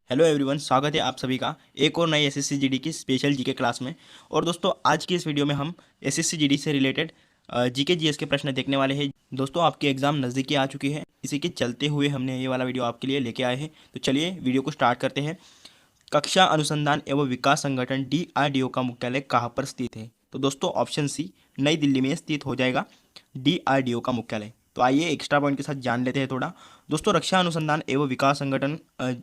Hello everyone, स्वागत है आप सभी का एक और नई एसएससी जीडी की स्पेशल जीके क्लास में। और दोस्तों, आज की इस वीडियो में हम एसएससी जीडी से रिलेटेड जीके जीएस के प्रश्न देखने वाले हैं। दोस्तों, आपकी एग्जाम नज़दीकी आ चुकी है, इसी के चलते हुए हमने ये वाला वीडियो आपके लिए लेके आए हैं। तो चलिए वीडियो को स्टार्ट करते हैं। कक्षा अनुसंधान एवं विकास संगठन डीआरडीओ का मुख्यालय कहाँ पर स्थित है? तो दोस्तों, ऑप्शन सी नई दिल्ली में स्थित हो जाएगा डीआरडीओ का मुख्यालय। तो आइए एक्स्ट्रा पॉइंट के साथ जान लेते हैं थोड़ा। दोस्तों, रक्षा अनुसंधान एवं विकास संगठन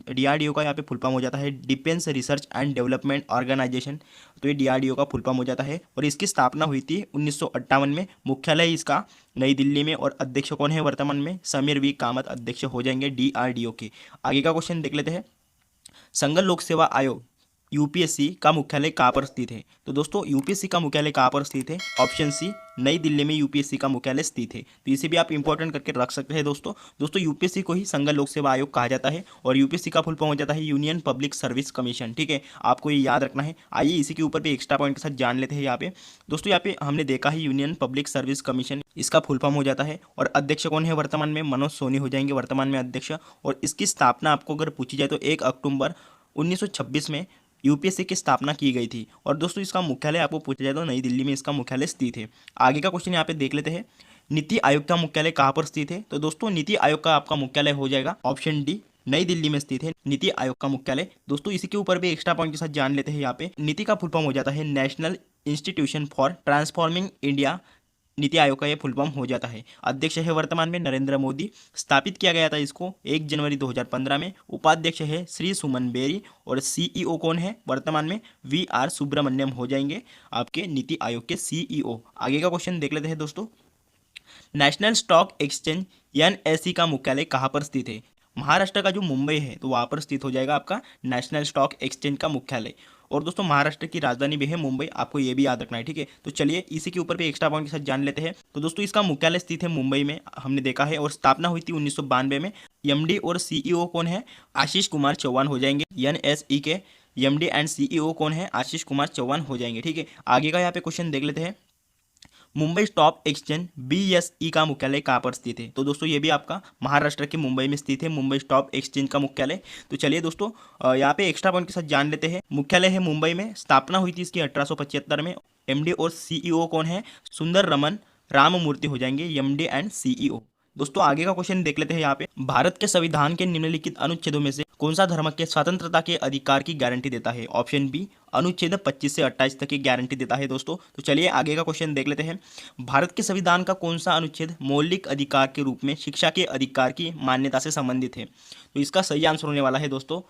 डीआरडीओ का यहाँ पे फुल फॉर्म हो जाता है defence research and development organisation. तो ये डीआरडीओ का फुल फॉर्म हो जाता है और इसकी स्थापना हुई थी 1958 में। मुख्यालय इसका नई दिल्ली में और अध्यक्ष कौन है वर्तमान में? समीर वी कामत अध्यक्ष हो जाएंगे डीआरडीओ के। आगे का क्वेश्चन देख लेते हैं। संघ लोक सेवा आयोग यूपीएससी का मुख्यालय कहाँ पर स्थित है? तो दोस्तों, यूपीएससी का मुख्यालय कहाँ पर स्थित है? ऑप्शन सी नई दिल्ली में यूपीएससी का मुख्यालय स्थित है। तो इसे भी आप इंपॉर्टेंट करके रख सकते हैं दोस्तों यूपीएससी को ही संघ लोक सेवा आयोग कहा जाता है और यूपीएससी का फुल फॉर्म हो जाता है यूनियन पब्लिक सर्विस कमीशन। ठीक है, आपको ये याद रखना है। आइए इसी के ऊपर भी एक्स्ट्रा पॉइंट के साथ जान लेते हैं। यहाँ पे दोस्तों, यहाँ पे हमने देखा है यूनियन पब्लिक सर्विस कमीशन, इसका फुल फॉर्म हो जाता है। और अध्यक्ष कौन है वर्तमान में? मनोज सोनी हो जाएंगे वर्तमान में अध्यक्ष। और इसकी स्थापना आपको अगर पूछी जाए तो 1 अक्टूबर 1926 में यूपीएससी की स्थापना की गई थी। और दोस्तों, इसका मुख्यालय आपको पूछा जाए तो नई दिल्ली में इसका मुख्यालय स्थित है। आगे का क्वेश्चन यहाँ पे देख लेते हैं। नीति आयोग का मुख्यालय कहाँ पर स्थित है? तो दोस्तों, नीति आयोग का आपका मुख्यालय हो जाएगा ऑप्शन डी नई दिल्ली में स्थित है नीति आयोग का मुख्यालय। दोस्तों, इसी के ऊपर भी एक्स्ट्रा पॉइंट के साथ जान लेते हैं। यहाँ पे नीति का फुल फॉर्म हो जाता है national institution for transforming India. NITI Aayog का ये फुल फॉर्म हो जाता है। अध्यक्ष है वर्तमान में नरेंद्र मोदी। स्थापित किया गया था इसको 1 जनवरी 2015 में। उपाध्यक्ष है श्री सुमन बेरी और सीईओ कौन है वर्तमान में? वी आर सुब्रमण्यम हो जाएंगे आपके नीति आयोग के सीईओ। आगे का क्वेश्चन देख लेते हैं दोस्तों। नेशनल स्टॉक एक्सचेंज एनएसई का मुख्यालय कहाँ पर स्थित है? महाराष्ट्र का जो मुंबई है तो वहाँ पर स्थित हो जाएगा आपका नेशनल स्टॉक एक्सचेंज का मुख्यालय। और दोस्तों, महाराष्ट्र की राजधानी भी है मुंबई, आपको ये भी याद रखना है। ठीक है, तो चलिए इसी के ऊपर भी एक्स्ट्रा पॉइंट के साथ जान लेते हैं। तो दोस्तों, इसका मुख्यालय स्थित है मुंबई में, हमने देखा है। और स्थापना हुई थी 1992 में। एमडी और सीईओ कौन है? आशीष कुमार चौहान हो जाएंगे। एनएसई के एमडी एंड सीईओ कौन है? आशीष कुमार चौहान हो जाएंगे। ठीक है, आगे का यहाँ पे क्वेश्चन देख लेते हैं। मुंबई स्टॉक एक्सचेंज बीएसई का मुख्यालय कहाँ पर स्थित है? तो दोस्तों, ये भी आपका महाराष्ट्र के मुंबई में स्थित है मुंबई स्टॉक एक्सचेंज का मुख्यालय। तो चलिए दोस्तों, यहाँ पे एक्स्ट्रा पॉइंट के साथ जान लेते हैं। मुख्यालय है मुंबई में, स्थापना हुई थी इसकी 1875 में। एमडी और सीईओ कौन है? सुंदर रमन राममूर्ति हो जाएंगे एमडी एंड सीईओ। दोस्तों, आगे का क्वेश्चन देख लेते हैं। यहाँ पे भारत के संविधान के निम्नलिखित अनुच्छेदों में से कौन सा धर्म के स्वतंत्रता के अधिकार की गारंटी देता है? ऑप्शन बी अनुच्छेद 25 से 28 तक की गारंटी देता है दोस्तों। तो चलिए आगे का क्वेश्चन देख लेते हैं। भारत के संविधान का कौन सा अनुच्छेद मौलिक अधिकार के रूप में शिक्षा के अधिकार की मान्यता से संबंधित है? तो इसका सही आंसर होने वाला है दोस्तों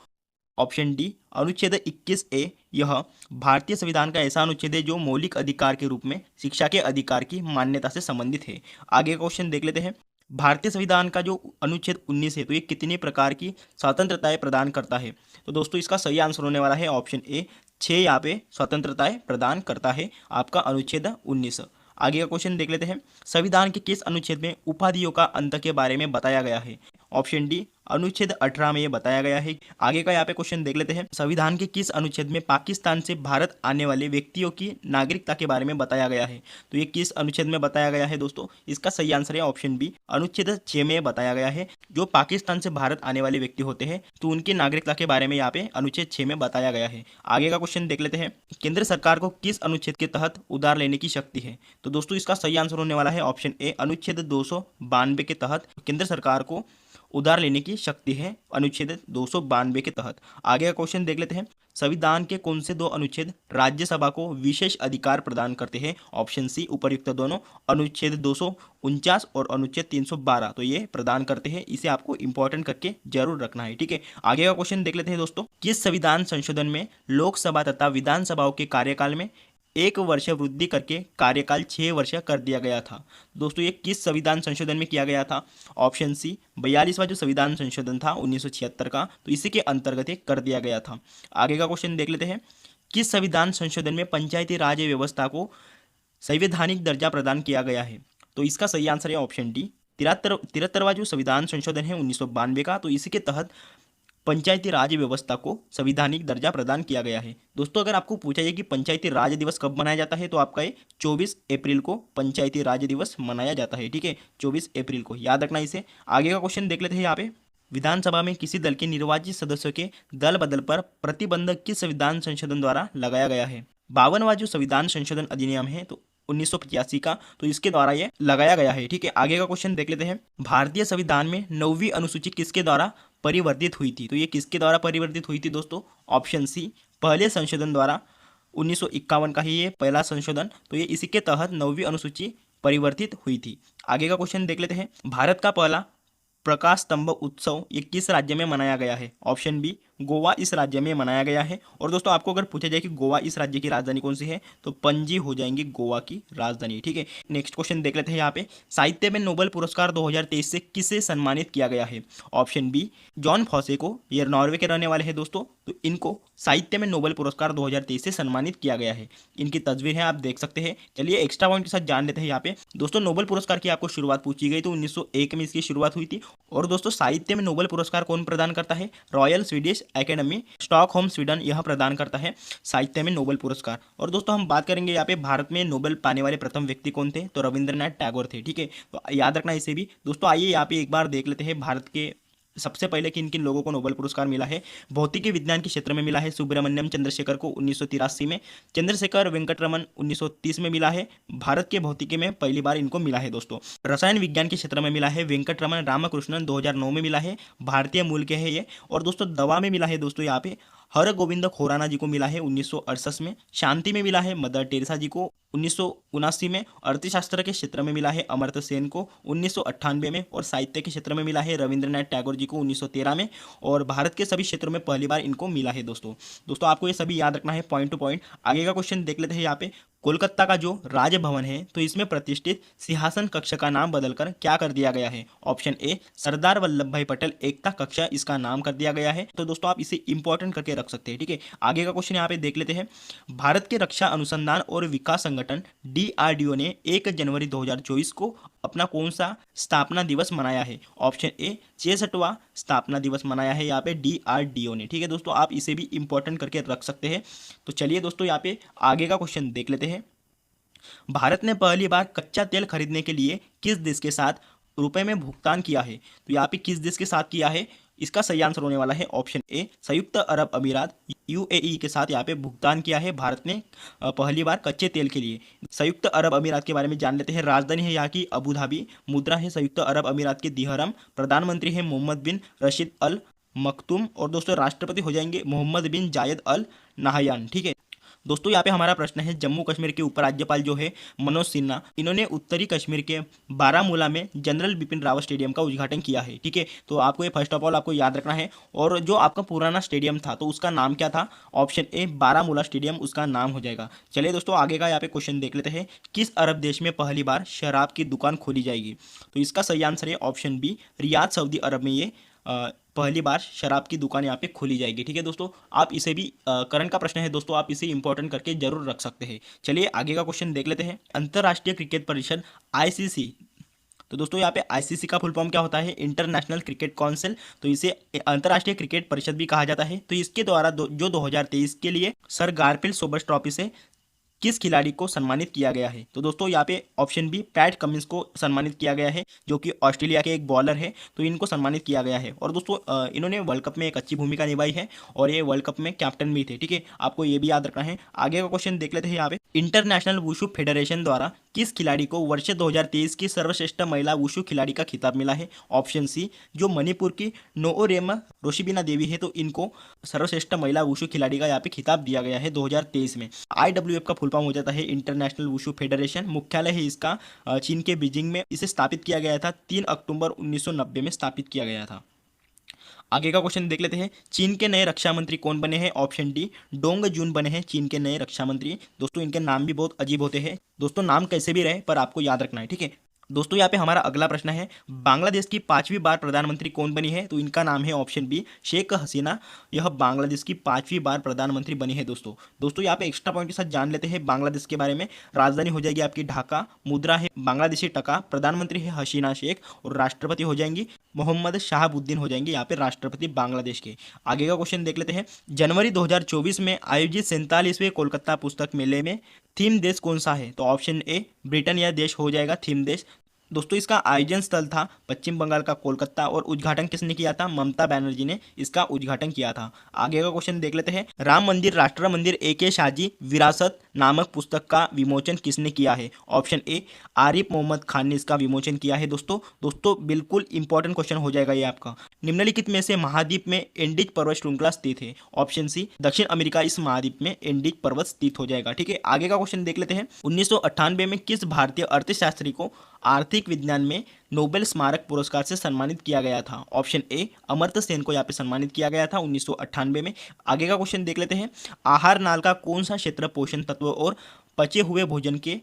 ऑप्शन डी अनुच्छेद 21A। यह भारतीय संविधान का ऐसा अनुच्छेद है जो मौलिक अधिकार के रूप में शिक्षा के अधिकार की मान्यता से संबंधित है। आगे का क्वेश्चन देख लेते हैं। भारतीय संविधान का जो अनुच्छेद 19 है तो ये कितने प्रकार की स्वतंत्रताएं प्रदान करता है? तो दोस्तों, इसका सही आंसर होने वाला है ऑप्शन ए 6 यहाँ पे स्वतंत्रताएं प्रदान करता है आपका अनुच्छेद 19। आगे का क्वेश्चन देख लेते हैं। संविधान के किस अनुच्छेद में उपाधियों का अंत के बारे में बताया गया है? ऑप्शन डी अनुच्छेद 18 में ये बताया गया है। आगे का यहाँ पे क्वेश्चन देख लेते हैं। संविधान के किस अनुच्छेद में पाकिस्तान से भारत आने वाले व्यक्तियों की नागरिकता के बारे में बताया गया है? तो ये किस अनुच्छेद में बताया गया है दोस्तों? इसका सही आंसर है ऑप्शन बी अनुच्छेद 6 में बताया गया है। जो पाकिस्तान से भारत आने वाले व्यक्ति होते हैं तो उनकी नागरिकता के बारे में यहाँ पे अनुच्छेद 6 में बताया गया है। आगे का क्वेश्चन देख लेते हैं। केंद्र सरकार को किस अनुच्छेद के तहत उधार लेने की शक्ति है? तो दोस्तों, इसका सही आंसर होने वाला है ऑप्शन ए अनुच्छेद 292 के तहत केंद्र सरकार को उधार लेने की शक्ति है अनुच्छेद 292 के तहत। आगे का क्वेश्चन देख लेते हैं। संविधान के कौन से 2 अनुच्छेद राज्यसभा को विशेष अधिकार प्रदान करते हैं? ऑप्शन सी उपर्युक्त दोनों, अनुच्छेद 249 और अनुच्छेद 312 तो ये प्रदान करते हैं। इसे आपको इंपॉर्टेंट करके जरूर रखना है। ठीक है, आगे का क्वेश्चन देख लेते हैं दोस्तों। किस संविधान संशोधन में लोकसभा तथा विधानसभाओं के कार्यकाल में 1 वर्ष वृद्धि करके कार्यकाल 6 वर्ष कर दिया गया था? दोस्तों, ये किस संविधान संशोधन में किया गया था? ऑप्शन सी 42वां जो संविधान संशोधन था 1976 का, तो इसी के अंतर्गत ये कर दिया गया था। आगे का क्वेश्चन देख लेते हैं। किस संविधान संशोधन में पंचायती राज व्यवस्था को संवैधानिक दर्जा प्रदान किया गया है? तो इसका सही आंसर है ऑप्शन डी 73वां जो संविधान संशोधन है 1992 का, तो इसी के तहत पंचायती राज व्यवस्था को संवैधानिक दर्जा प्रदान किया गया है। दोस्तों, अगर आपको पूछा जाए कि पंचायती राज दिवस कब मनाया जाता है तो आपका ये 24 अप्रैल को पंचायती राज दिवस मनाया जाता है। ठीक है, 24 अप्रैल को याद रखना इसे। आगे का क्वेश्चन देख लेते हैं। यहाँ पे विधानसभा में किसी दल के निर्वाचित सदस्यों के दल बदल पर प्रतिबंध किस संविधान संशोधन द्वारा लगाया गया है? 52वां जो संविधान संशोधन अधिनियम है तो 1985 का, तो इसके द्वारा ये लगाया गया है। ठीक है, आगे का क्वेश्चन देख लेते हैं। भारतीय संविधान में 9वीं अनुसूची किसके द्वारा परिवर्तित हुई थी? तो ये किसके द्वारा परिवर्तित हुई थी दोस्तों? ऑप्शन सी, पहले संशोधन द्वारा। 1951 का ही ये पहला संशोधन, तो ये इसी के तहत 9वीं अनुसूची परिवर्तित हुई थी। आगे का क्वेश्चन देख लेते हैं। भारत का पहला प्रकाश स्तंभ उत्सव ये किस राज्य में मनाया गया है? ऑप्शन बी, गोवा इस राज्य में मनाया गया है। और दोस्तों आपको अगर पूछा जाए कि गोवा इस राज्य की राजधानी कौन सी है, तो पणजी हो जाएंगी गोवा की राजधानी। ठीक है, नेक्स्ट क्वेश्चन देख लेते हैं। यहाँ पे साहित्य में नोबेल पुरस्कार 2023 से किसे सम्मानित किया गया है? ऑप्शन बी, जॉन फॉसे को, ये नॉर्वे के रहने वाले हैं दोस्तों, तो इनको साहित्य में नोबेल पुरस्कार 2023 से सम्मानित किया गया है। इनकी तस्वीर है, आप देख सकते हैं। चलिए एक्स्ट्रा पॉइंट के साथ जान लेते हैं। यहाँ पे दोस्तों नोबेल पुरस्कार की आपको शुरुआत पूछी गई तो 1901 में इसकी शुरुआत हुई थी। और दोस्तों साहित्य में नोबेल पुरस्कार कौन प्रदान करता है? Royal Swedish academy, Stockholm Sweden, यह प्रदान करता है साहित्य में नोबेल पुरस्कार। और दोस्तों हम बात करेंगे यहाँ पे भारत में नोबेल पाने वाले प्रथम व्यक्ति कौन थे, तो रविंद्रनाथ टैगोर थे। ठीक है, तो याद रखना इसे भी। दोस्तों आइए यहाँ पे एक बार देख लेते हैं भारत के सबसे पहले किन किन लोगों को नोबेल पुरस्कार मिला है। भौतिकी विज्ञान के क्षेत्र में मिला है सुब्रमण्यम चंद्रशेखर को 1983 में, चंद्रशेखर वेंकटरमन 1930 में मिला है। भारत के भौतिकी में पहली बार इनको मिला है दोस्तों। रसायन विज्ञान के क्षेत्र में मिला है वेंकटरमन रामकृष्णन, 2009 में मिला है, भारतीय मूल के है ये। और दोस्तों दवा में मिला है दोस्तों यहाँ पे हरगोविंद खुराना जी को मिला है 1968 में। शांति में मिला है मदर टेरेसा जी को 1979 में। अर्थशास्त्र के क्षेत्र में मिला है अमर्त्य सेन को 1998 में। और साहित्य के क्षेत्र में मिला है रविंद्रनाथ टैगोर जी को 1913 में। और भारत के सभी क्षेत्रों में पहली बार इनको मिला है दोस्तों आपको ये सभी याद रखना है पॉइंट टू पॉइंट। आगे का क्वेश्चन देख लेते हैं। यहाँ पे कोलकाता का जो राजभवन है तो इसमें प्रतिष्ठित सिंहासन कक्ष का नाम बदलकर क्या कर दिया गया है? ऑप्शन ए, सरदार वल्लभ भाई पटेल एकता कक्ष, इसका नाम कर दिया गया है। तो दोस्तों आप इसे इंपॉर्टेंट करके रख सकते हैं। ठीक है, आगे का क्वेश्चन यहाँ पे देख लेते हैं। भारत के रक्षा अनुसंधान और विकास संगठन DRDO ने 1 जनवरी 2024 को अपना कौन सा स्थापना दिवस मनाया है? ऑप्शन ए, 66वां स्थापना दिवस मनाया है यहाँ पे DRDO ने। ठीक है दोस्तों, आप इसे भी इंपॉर्टेंट करके रख सकते हैं। तो चलिए दोस्तों यहाँ पे आगे का क्वेश्चन देख लेते हैं। भारत ने पहली बार कच्चा तेल खरीदने के लिए किस देश के साथ रुपए में भुगतान किया है? तो यहाँ पे किस देश के साथ किया है, इसका सही आंसर होने वाला है ऑप्शन ए, संयुक्त अरब अमीरात UAE के साथ यहाँ पे भुगतान किया है भारत ने पहली बार कच्चे तेल के लिए। संयुक्त अरब अमीरात के बारे में जान लेते हैं। राजधानी है यहाँ की अबू धाबी, मुद्रा है संयुक्त अरब अमीरात की दिहरम, प्रधानमंत्री है मोहम्मद बिन रशीद अल मखतूम, और दोस्तों राष्ट्रपति हो जाएंगे मोहम्मद बिन जायद अल नाहयान। ठीक है दोस्तों, यहाँ पे हमारा प्रश्न है, जम्मू कश्मीर के उपराज्यपाल जो है मनोज सिन्हा, इन्होंने उत्तरी कश्मीर के बारामूला में जनरल बिपिन रावत स्टेडियम का उद्घाटन किया है। ठीक है, तो आपको ये फर्स्ट ऑफ ऑल आपको याद रखना है। और जो आपका पुराना स्टेडियम था तो उसका नाम क्या था? ऑप्शन ए, बारामूला स्टेडियम उसका नाम हो जाएगा। चलिए दोस्तों आगे का यहाँ पे क्वेश्चन देख लेते हैं। किस अरब देश में पहली बार शराब की दुकान खोली जाएगी? तो इसका सही आंसर है ऑप्शन बी, रियाद सऊदी अरब में ये पहली बार शराब की दुकान यहाँ पे खोली जाएगी। ठीक है दोस्तों, आप इसे भी करंट का प्रश्न है दोस्तों, आप इसे इंपॉर्टेंट करके जरूर रख सकते हैं। चलिए आगे का क्वेश्चन देख लेते हैं। अंतर्राष्ट्रीय क्रिकेट परिषद ICC, तो दोस्तों यहाँ पे ICC का फुल फॉर्म क्या होता है? इंटरनेशनल क्रिकेट काउंसिल, तो इसे अंतर्राष्ट्रीय क्रिकेट परिषद भी कहा जाता है। तो इसके द्वारा जो 2023 के लिए सर गारफील्ड सोबर्स ट्रॉफी से किस खिलाड़ी को सम्मानित किया गया है? तो दोस्तों यहाँ पे ऑप्शन बी, पैट कमिंस को सम्मानित किया गया है, जो कि ऑस्ट्रेलिया के एक बॉलर है, तो इनको सम्मानित किया गया है। और दोस्तों इन्होंने वर्ल्ड कप में एक अच्छी भूमिका निभाई है और ये वर्ल्ड कप में कैप्टन भी थे। ठीक है, आपको ये भी याद रखना है। आगे का क्वेश्चन देख लेते हैं। यहाँ पे इंटरनेशनल वुशु फेडरेशन द्वारा किस खिलाड़ी को वर्ष 2023 की सर्वश्रेष्ठ महिला वुशु खिलाड़ी का खिताब मिला है? ऑप्शन सी, जो मणिपुर की नोओरेमा रोशिबिना देवी है, तो इनको सर्वश्रेष्ठ महिला वुशु खिलाड़ी का यहाँ पे खिताब दिया गया है 2023 में। IWF का फुल फॉर्म हो जाता है इंटरनेशनल वुशु फेडरेशन। मुख्यालय है इसका चीन के बीजिंग में। इसे स्थापित किया गया था 3 अक्टूबर 1990 में स्थापित किया गया था। आगे का क्वेश्चन देख लेते हैं। चीन के नए रक्षा मंत्री कौन बने हैं? ऑप्शन डी, डोंग जून बने हैं चीन के नए रक्षा मंत्री। दोस्तों इनके नाम भी बहुत अजीब होते हैं दोस्तों, नाम कैसे भी रहे पर आपको याद रखना है। ठीक है दोस्तों, यहाँ पे हमारा अगला प्रश्न है, बांग्लादेश की 5वीं बार प्रधानमंत्री कौन बनी है? तो इनका नाम है ऑप्शन बी, शेख हसीना। यह बांग्लादेश की 5वीं बार प्रधानमंत्री बनी है दोस्तों यहाँ पे एक्स्ट्रा पॉइंट के साथ जान लेते हैं बांग्लादेश के बारे में। राजधानी हो जाएगी आपकी ढाका, मुद्रा है बांग्लादेशी टका, प्रधानमंत्री है हसीना शेख, और राष्ट्रपति हो जाएंगी मोहम्मद शाहबुद्दीन हो जाएंगे यहाँ पे राष्ट्रपति बांग्लादेश के। आगे का क्वेश्चन देख लेते हैं। जनवरी 2024 में आयोजित 47वें कोलकाता पुस्तक मेले में थीम देश कौन सा है? तो ऑप्शन ए, ब्रिटेन यह देश हो जाएगा थीम देश। दोस्तों इसका आयोजन स्थल था पश्चिम बंगाल का कोलकाता और उद्घाटन किसने किया था? ममता बनर्जी ने इसका उद्घाटन किया था। आगे का क्वेश्चन देख लेते हैं। राम मंदिर राष्ट्र मंदिर ए.के. शाजी विरासत नामक पुस्तक का विमोचन किसने किया है? ऑप्शन ए आरिफ मोहम्मद खान ने इसका विमोचन किया है। दोस्तों बिल्कुल इंपॉर्टेंट क्वेश्चन हो जाएगा ये आपका। निम्नलिखित में से महाद्वीप में एंडीज पर्वत श्रृंखला स्थित है? ऑप्शन सी दक्षिण अमेरिका इस महाद्वीप में एंडीज पर्वत स्थित हो जाएगा। ठीक है, आगे का क्वेश्चन देख लेते हैं। 1998 में किस भारतीय अर्थशास्त्री को आर्थिक विज्ञान में नोबेल स्मारक पुरस्कार से सम्मानित किया गया था? ऑप्शन ए अमर्त्य सेन को यहाँ पे सम्मानित किया गया था 1998 में। आगे का क्वेश्चन देख लेते हैं। आहार नाल का कौन सा क्षेत्र पोषण तत्व और पचे हुए भोजन के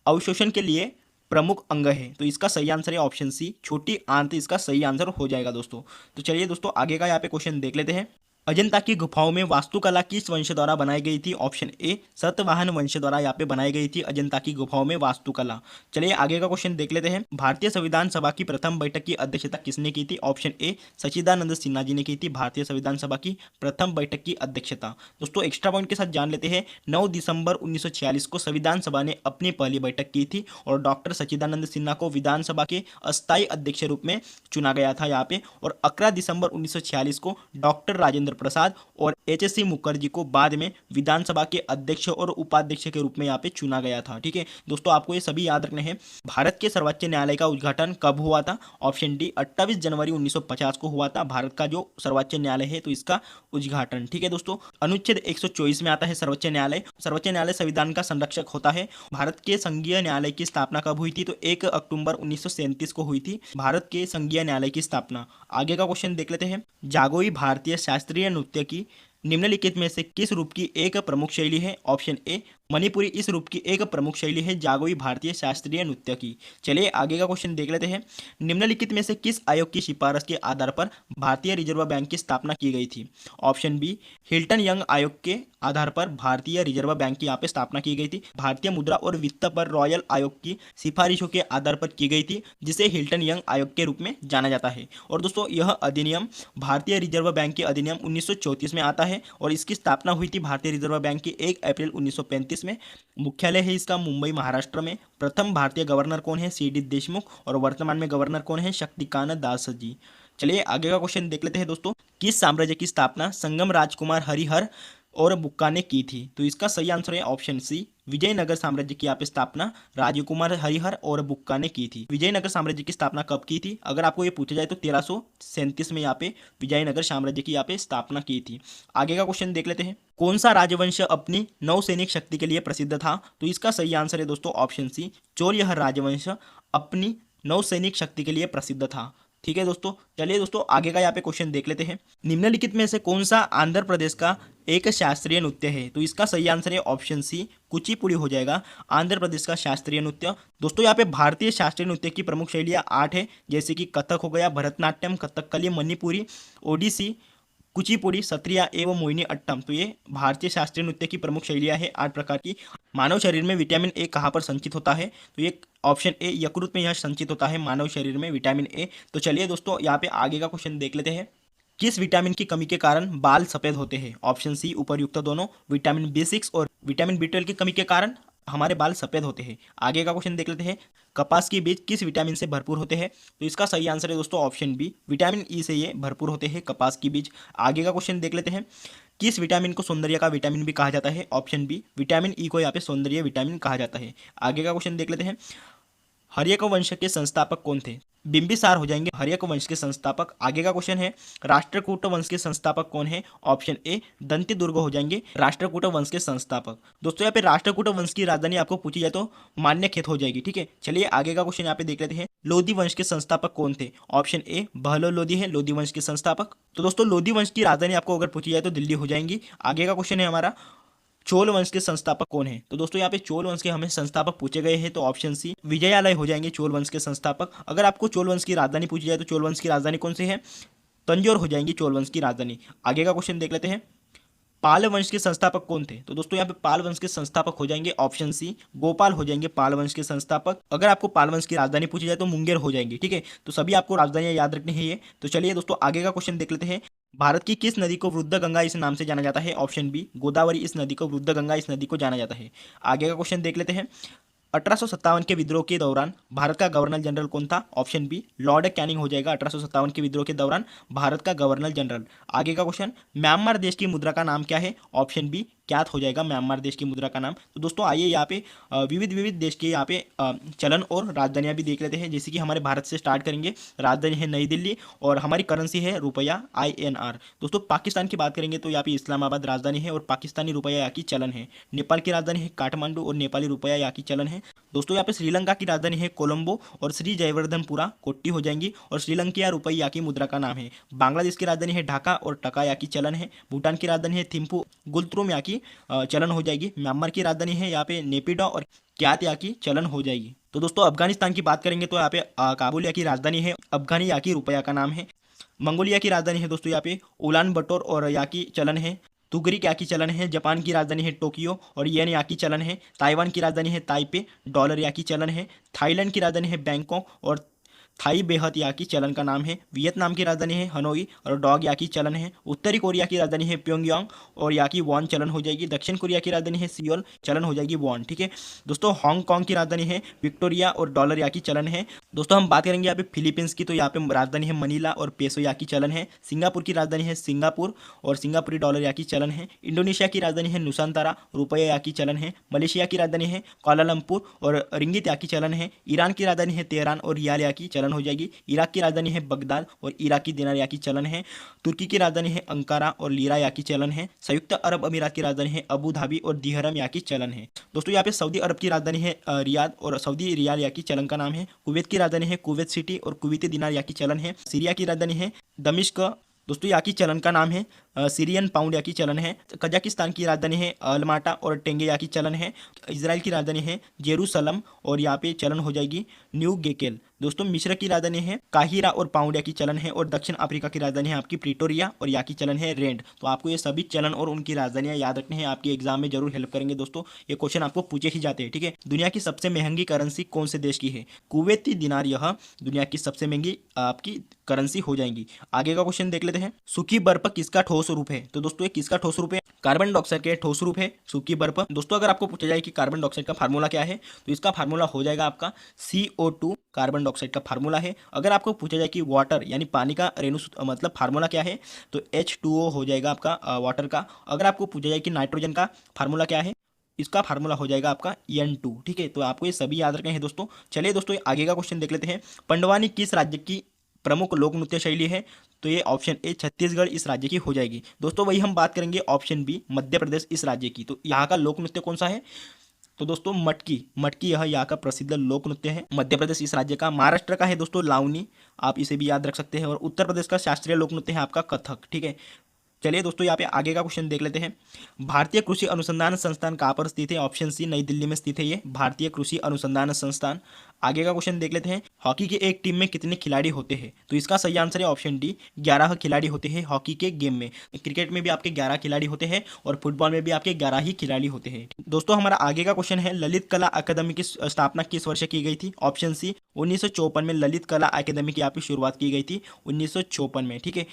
अवशोषण के लिए प्रमुख अंग है? तो इसका सही आंसर है ऑप्शन सी छोटी आंत, इसका सही आंसर हो जाएगा दोस्तों। तो चलिए दोस्तों आगे का यहाँ पे क्वेश्चन देख लेते हैं। अजंता की गुफाओं में वास्तुकला किस वंश द्वारा बनाई गई थी? ऑप्शन ए सतवाहन वंश द्वारा यहाँ पे बनाई गई थी अजंता की गुफाओं में वास्तुकला। चलिए आगे का क्वेश्चन देख लेते हैं। भारतीय संविधान सभा की प्रथम बैठक की अध्यक्षता किसने की थी? ऑप्शन ए सच्चिदानंद सिन्हा जी ने की थी भारतीय संविधान सभा की प्रथम बैठक की अध्यक्षता। दोस्तों एक्स्ट्रा पॉइंट के साथ जान लेते हैं। 9 दिसंबर 1946 को संविधान सभा ने अपनी पहली बैठक की थी और डॉक्टर सच्चिदानंद सिन्हा को विधानसभा के अस्थायी अध्यक्ष रूप में चुना गया था यहाँ पे। और 11 दिसंबर 1946 को डॉक्टर राजेंद्र प्रसाद और एच.सी. मुखर्जी को बाद में विधानसभा के अध्यक्ष और उपाध्यक्ष के रूप में यहाँ पे चुना गया था। ठीक है दोस्तों, आपको ये सभी याद रखने हैं। भारत के सर्वोच्च न्यायालय का उद्घाटन कब हुआ था? ऑप्शन डी 28 जनवरी 1950 को हुआ था भारत का जो सर्वोच्च न्यायालय है तो इसका उद्घाटन। ठीक है दोस्तों, अनुच्छेद 124 में आता है सर्वोच्च न्यायालय। सर्वोच्च न्यायालय संविधान का संरक्षक होता है। भारत के संघीय न्यायालय की स्थापना कब हुई थी? तो 1 अक्टूबर 1937 को हुई थी भारत के संघीय न्यायालय की स्थापना। आगे का क्वेश्चन देख लेते हैं। जागोई भारतीय शास्त्रीय नृत्य की निम्नलिखित में से किस रूप की एक प्रमुख शैली है? ऑप्शन ए मणिपुरी इस रूप की एक प्रमुख शैली है जागोई भारतीय शास्त्रीय नृत्य की। चलिए आगे का क्वेश्चन देख लेते हैं। निम्नलिखित में से किस आयोग की सिफारिश के आधार पर भारतीय रिजर्व बैंक की स्थापना की गई थी? ऑप्शन बी हिल्टन यंग आयोग के आधार पर भारतीय रिजर्व बैंक की यहाँ पे स्थापना की गई थी। भारतीय मुद्रा और वित्त पर रॉयल आयोग की सिफारिशों के आधार पर की गई थी जिसे हिल्टन यंग आयोग के रूप में जाना जाता है। और दोस्तों यह अधिनियम भारतीय रिजर्व बैंक के अधिनियम 1934 में आता है और इसकी स्थापना हुई थी भारतीय रिजर्व बैंक की 1 अप्रैल 1935 में। मुख्यालय है इसका मुंबई महाराष्ट्र में। प्रथम भारतीय गवर्नर कौन है? सी.डी. देशमुख। और वर्तमान में गवर्नर कौन है? शक्तिकांत दास जी। चलिए आगे का क्वेश्चन देख लेते हैं दोस्तों। किस साम्राज्य की स्थापना संगम राजकुमार हरिहर और बुक्का ने की थी? तो इसका सही आंसर है ऑप्शन सी विजयनगर साम्राज्य की यहाँ पे स्थापना राजकुमार हरिहर और बुक्का ने की थी। विजयनगर साम्राज्य की स्थापना कब की थी? अगर आपको ये पूछा जाए तो 1337 में यहाँ पे विजयनगर साम्राज्य की यहाँ पे स्थापना की थी। आगे का क्वेश्चन देख लेते हैं। कौन सा राजवंश अपनी नौसैनिक शक्ति के लिए प्रसिद्ध था? तो इसका सही आंसर है दोस्तों ऑप्शन सी चोल। यह राजवंश अपनी नौसैनिक शक्ति के लिए प्रसिद्ध था। ठीक है दोस्तों, चलिए दोस्तों आगे का यहाँ पे क्वेश्चन देख लेते हैं। निम्नलिखित में से कौन सा आंध्र प्रदेश का एक शास्त्रीय नृत्य है? तो इसका सही आंसर है ऑप्शन सी कुचिपुड़ी हो जाएगा आंध्र प्रदेश का शास्त्रीय नृत्य। दोस्तों यहाँ पे भारतीय शास्त्रीय नृत्य की प्रमुख शैलियाँ 8 है, जैसे कि कथक हो गया, भरतनाट्यम, कथकली, मणिपुरी, ओडिसी, कुचिपुड़ी, सत्रिया एवं मोहिनी अट्टम। तो ये भारतीय शास्त्रीय नृत्य की प्रमुख शैलियाँ है 8 प्रकार की। मानव शरीर में विटामिन ए कहाँ पर संचित होता है? तो ये ऑप्शन ए यकृत में यह संचित होता है मानव शरीर में विटामिन ए। तो चलिए दोस्तों यहाँ पे आगे का क्वेश्चन देख लेते हैं। किस विटामिन की कमी के कारण बाल सफेद होते हैं? ऑप्शन सी उपर्युक्त दोनों, विटामिन B6 और विटामिन B12 की कमी के कारण हमारे बाल सफेद होते हैं। आगे का क्वेश्चन देख लेते हैं। कपास के बीज किस विटामिन से भरपूर होते हैं? तो इसका सही आंसर है दोस्तों ऑप्शन बी विटामिन ई से ये भरपूर होते हैं कपास के बीज। आगे का क्वेश्चन देख लेते हैं। किस विटामिन को सौंदर्य का विटामिन भी कहा जाता है? ऑप्शन बी विटामिन ई को यहाँ पे सौंदर्य विटामिन कहा जाता है। आगे का क्वेश्चन देख लेते हैं। हर्यक वंश के संस्थापक कौन थे? बिंबिसार हो जाएंगे हर्यक वंश के संस्थापक। आगे का क्वेश्चन है राष्ट्रकूट वंश के संस्थापक कौन है? ऑप्शन ए दंतिदुर्ग हो जाएंगे राष्ट्रकूट वंश के संस्थापक। दोस्तों यहाँ पे राष्ट्रकूट वंश की राजधानी आपको पूछी जाए तो मान्यखेत हो जाएगी। ठीक है, चलिए आगे का क्वेश्चन यहाँ पे देख लेते हैं। लोधी वंश के संस्थापक कौन थे? ऑप्शन ए बहलोल लोधी है लोधी वंश के संस्थापक। तो दोस्तों लोधी वंश की राजधानी आपको अगर पूछी जाए तो दिल्ली हो जाएंगी। आगे का क्वेश्चन है हमारा चोल वंश के संस्थापक कौन है? तो दोस्तों यहाँ पे चोल वंश के हमें संस्थापक पूछे गए हैं तो ऑप्शन सी विजयालय हो जाएंगे चोल वंश के संस्थापक। अगर आपको चोल वंश की राजधानी पूछी जाए तो चोल वंश की राजधानी कौन सी है? तंजौर हो जाएंगी चोल वंश की राजधानी। आगे का क्वेश्चन देख लेते हैं। पाल वंश के संस्थापक कौन थे? तो दोस्तों यहाँ पे पाल वंश के संस्थापक हो जाएंगे ऑप्शन सी गोपाल हो जाएंगे पाल वंश के संस्थापक। अगर आपको पाल वंश की राजधानी पूछी जाए तो मुंगेर हो जाएंगी। ठीक है, तो सभी आपको राजधानियां याद रखनी है ये। तो चलिए दोस्तों आगे का क्वेश्चन देख लेते हैं। भारत की किस नदी को वृद्ध गंगा इस नाम से जाना जाता है? ऑप्शन बी गोदावरी इस नदी को वृद्ध गंगा इस नदी को जाना जाता है। आगे का क्वेश्चन देख लेते हैं। 1857 के विद्रोह के दौरान भारत का गवर्नर जनरल कौन था? ऑप्शन बी लॉर्ड कैनिंग हो जाएगा 1857 के विद्रोह के दौरान भारत का गवर्नर जनरल। आगे का क्वेश्चन, म्यांमार देश की मुद्रा का नाम क्या है? ऑप्शन बी क्या हो जाएगा म्यांमार देश की मुद्रा का नाम। तो दोस्तों आइए यहाँ पे विविध विविध देश के यहाँ पे चलन और राजधानियाँ भी देख लेते हैं। जैसे कि हमारे भारत से स्टार्ट करेंगे, राजधानी है नई दिल्ली और हमारी करेंसी है रुपया INR। दोस्तों पाकिस्तान की बात करेंगे तो यहाँ पे इस्लामाबाद राजधानी है और पाकिस्तानी रुपया यहाँ की चलन है। नेपाल की राजधानी है काठमांडू और नेपाली रुपया यहाँ की चलन है। दोस्तों यहाँ पे श्रीलंका की राजधानी है कोलंबो और श्री जयवर्धनपुरा कोट्टी हो जाएंगी और श्रीलंकिया रुपये यहाँ की मुद्रा का नाम है। बांग्लादेश की राजधानी है ढाका और टका यहाँ की चलन है। भूटान की राजधानी है थिम्पू गुलत्रुम यहाँ की चलन हो जाएगी। म्यांमार की राजधानी है यहाँ पे नेपिडो और क्यात यहाँ की चलन हो जाएगी। तो दोस्तों अफगानिस्तान की बात करेंगे तो यहाँ पे काबुल यहाँ की राजधानी है, अफगानी यहाँ की रुपया का नाम है। मंगोलिया की राजधानी है दोस्तों यहाँ पे उलान बटोर और यहाँ की चलन है। तुगरिक यहाँ की चलन है। जापान की राजधानी है टोक्यो और येन यहाँ की चलन है। ताइवान की राजधानी है ताइपे, डॉलर यहाँ की चलन है। थाईलैंड की राजधानी है बैंकॉक और थाई बेहद यहाँ की चलन का नाम है। वियतनाम की राजधानी है हनोई और डॉग यहाँ की चलन है। उत्तरी कोरिया की राजधानी है प्योंगयांग और यहाँ की वॉन चलन हो जाएगी। दक्षिण कोरिया की राजधानी है सियोल, चलन हो जाएगी वॉन। ठीक है दोस्तों, हांगकांग की राजधानी है विक्टोरिया और डॉलर यहाँ की चलन है। दोस्तों हम बात करेंगे यहाँ पे फिलीपींस की, तो यहाँ पे राजधानी है मनीला और पेसो यहाँ की चलन है। सिंगापुर की राजधानी है सिंगापुर और सिंगापुरी डॉलर यहाँ की चलन है। इंडोनेशिया की राजधानी है नुसांतारा, रुपये यहाँ की चलन है। मलेशिया की राजधानी है कोलालमपुर और रिंगित यहाँ की चलन है। ईरान की राजधानी है तेहरान और रियाल यहाँ की चलन हो जाएगी। इराक की राजधानी है बगदाद और इराकी दिनार यहाँ की चलन है। तुर्की की राजधानी है अंकारा और लीरा यहाँ की चलन है। संयुक्त अरब अमीरात की राजधानी है अबू धाबी और दिहरम यहाँ की चलन है। दोस्तों यहाँ पे सऊदी अरब की राजधानी है रियाद और सऊदी रियाल यहाँ की चलन का नाम है। कुवैत की राजधानी है कुवैत सिटी और कुवैती दिनार यहाँ की चलन है। सीरिया की राजधानी है दमिश्क, दोस्तों यहाँ की चलन का नाम है सीरियन पाउंड यहाँ की चलन है। कजाकिस्तान की राजधानी है अलमाटा और टेंगे यहाँ की चलन है। इजराइल की राजधानी है जेरूसलम और यहाँ पे चलन हो जाएगी न्यू गेकेल। दोस्तों मिस्र की राजधानी है काहिरा और पाउंड यहाँ की चलन है। और दक्षिण अफ्रीका की राजधानी है आपकी प्रिटोरिया और यहाँ की चलन है रेंड। तो आपको ये सभी चलन और उनकी राजधानियाँ याद रखनी है, आपके एग्जाम में जरूर हेल्प करेंगे दोस्तों। ये क्वेश्चन आपको पूछे ही जाते हैं। ठीक है, दुनिया की सबसे महंगी करेंसी कौन से देश की है? कुवैती दिनार यह दुनिया की सबसे महंगी आपकी करेंसी हो जाएंगी। आगे का क्वेश्चन देख लेते हैं, सूखी बर्फ किसका ठोस रूप है? तो दोस्तों ये किसका ठोस रूप है? कार्बन डाइऑक्साइड के ठोस रूप है सूखी बर्फ। दोस्तों अगर आपको पूछा जाए कि कार्बन डाइऑक्साइड का फार्मूला क्या है, तो इसका फार्मूला हो जाएगा आपका CO2 कार्बन डाइऑक्साइड का फार्मूला है। अगर आपको पूछा जाए कि वाटर यानी पानी का रेणु मतलब फार्मूला क्या है, तो H2O हो जाएगा आपका वाटर का। अगर आपको पूछा जाए कि नाइट्रोजन का फार्मूला क्या है, इसका फार्मूला हो जाएगा आपका N2। ठीक है, तो आपको ये सभी याद रखने हैं दोस्तों। चलिए दोस्तों आगे का क्वेश्चन देख लेते हैं, पंडवानी किस राज्य की प्रमुख लोक नृत्य शैली है? तो ये ऑप्शन ए छत्तीसगढ़ इस राज्य की हो जाएगी। दोस्तों वही हम बात करेंगे ऑप्शन बी मध्य प्रदेश इस राज्य की। तो यहाँ का लोक नृत्य कौन सा है? तो दोस्तों मटकी यह यहाँ का प्रसिद्ध लोक नृत्य है, मध्य प्रदेश इस राज्य का। महाराष्ट्र का है दोस्तों लावनी, आप इसे भी याद रख सकते हैं। और उत्तर प्रदेश का शास्त्रीय लोक नृत्य है आपका कथक। ठीक है, चलिए दोस्तों यहाँ पे आगे का क्वेश्चन देख लेते हैं, भारतीय कृषि अनुसंधान संस्थान कहाँ पर स्थित है? ऑप्शन सी नई दिल्ली में स्थित है ये भारतीय कृषि अनुसंधान संस्थान। आगे का क्वेश्चन देख लेते हैं, हॉकी के एक टीम में कितने खिलाड़ी होते हैं? तो इसका सही आंसर है ऑप्शन डी 11 खिलाड़ी होते हैं हॉकी के गेम में। क्रिकेट में भी आपके 11 खिलाड़ी होते हैं और फुटबॉल में भी आपके 11 ही खिलाड़ी होते हैं। दोस्तों हमारा आगे का क्वेश्चन है, ललित कला अकादमी की स्थापना किस वर्ष की गई थी? ऑप्शन सी 1954 में ललित कला अकादमी की यहाँ पे शुरुआत की गई थी 1954 में। ठीक है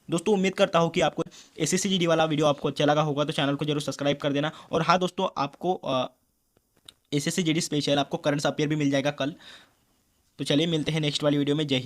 दोस्तों, उम्मीद करता हूँ कि आपको SSC GD वाला वीडियो आपको अच्छा लगा होगा, तो चैनल को जरूर सब्सक्राइब कर देना। और हाँ दोस्तों, आपको SSC GD स्पेशल आपको करंट अफेयर भी मिल जाएगा कल। तो चलिए मिलते हैं नेक्स्ट वाली वीडियो में। जय हिंद।